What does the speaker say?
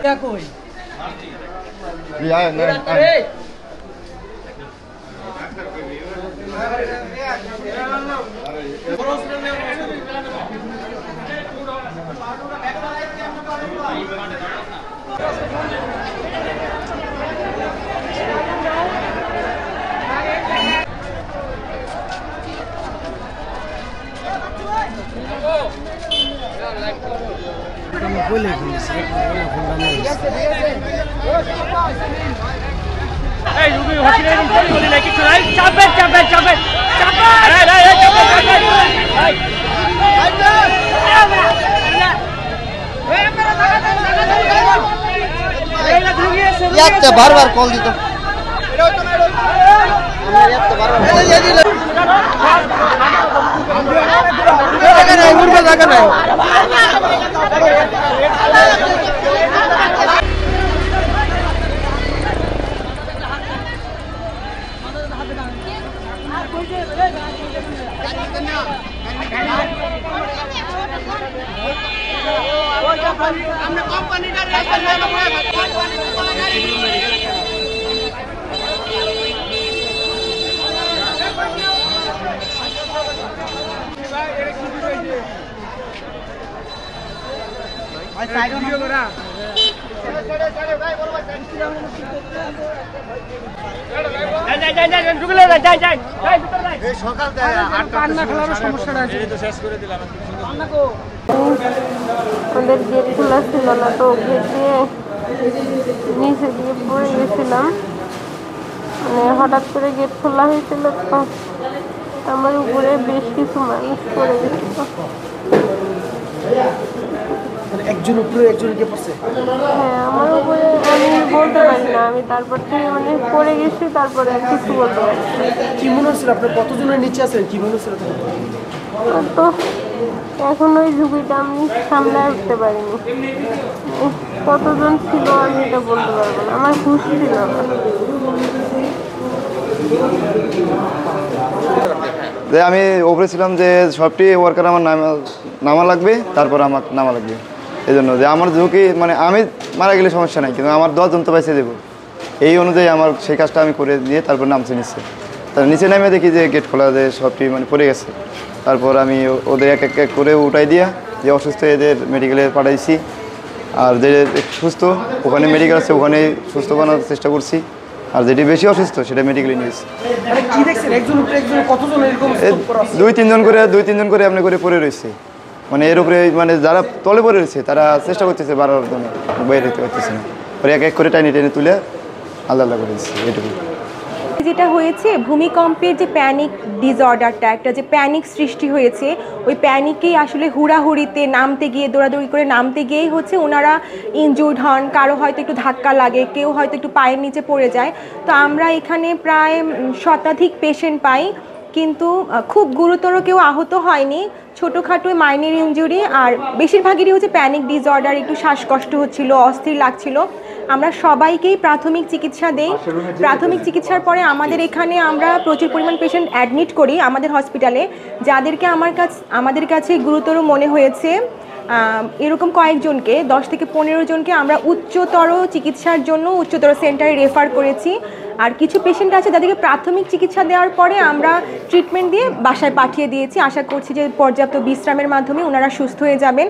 क्या कोई यार नहीं बोले बार बार कॉल दी तो আমাদের গেট খোলা ছিল না, তো গেট দিয়ে নিচে দিয়ে পড়ে গেছিলাম। মানে হঠাৎ করে গেট খোলা হয়েছিল, তো আমার উপরে বেশ কিছু মানুষ পড়ে গেছিল। একজন উপরে একজন কে পড়ছে? হ্যাঁ, আমার উপরে আমি বলতে পারি না, আমি তারপর থেকে মানে পড়ে গেছি, তারপরে কিছু বলতে পারি। কি মনে হচ্ছিল আপনার কতজনের নিচে আছেন, কি মনে হচ্ছিল? তো এখন ওই ঝুঁকিটা আমি সামনে উঠতে পারিনি। কতজন ছিল আমি এটা বলতে পারবো না, আমার হুঁশ ছিল না। আমি ওপরে ছিলাম যে সবটি ওয়ার্কার আমার নামা লাগবে, তারপর আমার নামা লাগবে। এই জন্য যে আমার ঝুঁকি মানে আমি মারা গেলে সমস্যা নাই, কিন্তু আমার 10 জন তো বাইসে দেবো, এই অনুযায়ী আমার সেই কাজটা আমি করে দিয়ে তারপর নামছে নিচে। তার নিচে নামে দেখি যে গেট খোলা, যে সবটি মানে পড়ে গেছে। তারপর আমি ওদের এক এক করে উঠাই দিয়া যে অসুস্থ এদের মেডিকেলে পাঠাইছি, আর যে সুস্থ ওখানে মেডিকেল আছে, ওখানে সুস্থ বানানোর চেষ্টা করছি। আর যেটি বেশি অসুস্থ সেটা মেডিকেলে নিয়েছি। দুই তিনজন করে এমনি করে পড়ে রয়েছে। মানে এর উপরে মানে যারা তলে পড়ে রয়েছে তারা চেষ্টা করতেছে বাড়ার জন্য, বাইরে হতে পারতেছে না। এক এক করে টাইনে টেনে তুলে আলাদা আলাদা করে দিচ্ছে। এটুকু যেটা হয়েছে, ভূমিকম্পের যে প্যানিক ডিসঅর্ডারটা, একটা যে প্যানিক সৃষ্টি হয়েছে, ওই প্যানিকেই আসলে হুড়াহুড়িতে নামতে গিয়ে, দৌড়াদৌড়ি করে নামতে গিয়েই হচ্ছে ওনারা ইনজুর্ড হন। কারো হয়তো একটু ধাক্কা লাগে, কেউ হয়তো একটু পায়ের নিচে পড়ে যায়। তো আমরা এখানে প্রায় শতাধিক পেশেন্ট পাই। কিন্তু খুব গুরুতর কেউ আহত হয়নি, ছোটোখাটো মাইনর ইনজুরি, আর বেশিরভাগেরই হচ্ছে প্যানিক ডিসঅর্ডার, একটু শ্বাসকষ্ট হচ্ছিল, অস্থির লাগছিল। আমরা সবাইকেই প্রাথমিক চিকিৎসা দেই। প্রাথমিক চিকিৎসার পরে আমাদের এখানে আমরা প্রচুর পরিমাণ পেশেন্ট অ্যাডমিট করি আমাদের হসপিটালে, যাদেরকে আমাদের কাছে গুরুতর মনে হয়েছে এরকম কয়েকজনকে, 10 থেকে 15 জনকে আমরা উচ্চতর চিকিৎসার জন্য উচ্চতর সেন্টারে রেফার করেছি। আর কিছু পেশেন্ট আছে যাদেরকে প্রাথমিক চিকিৎসা দেওয়ার পরে আমরা ট্রিটমেন্ট দিয়ে বাসায় পাঠিয়ে দিয়েছি। আশা করছি যে পর্যাপ্ত বিশ্রামের মাধ্যমে ওনারা সুস্থ হয়ে যাবেন।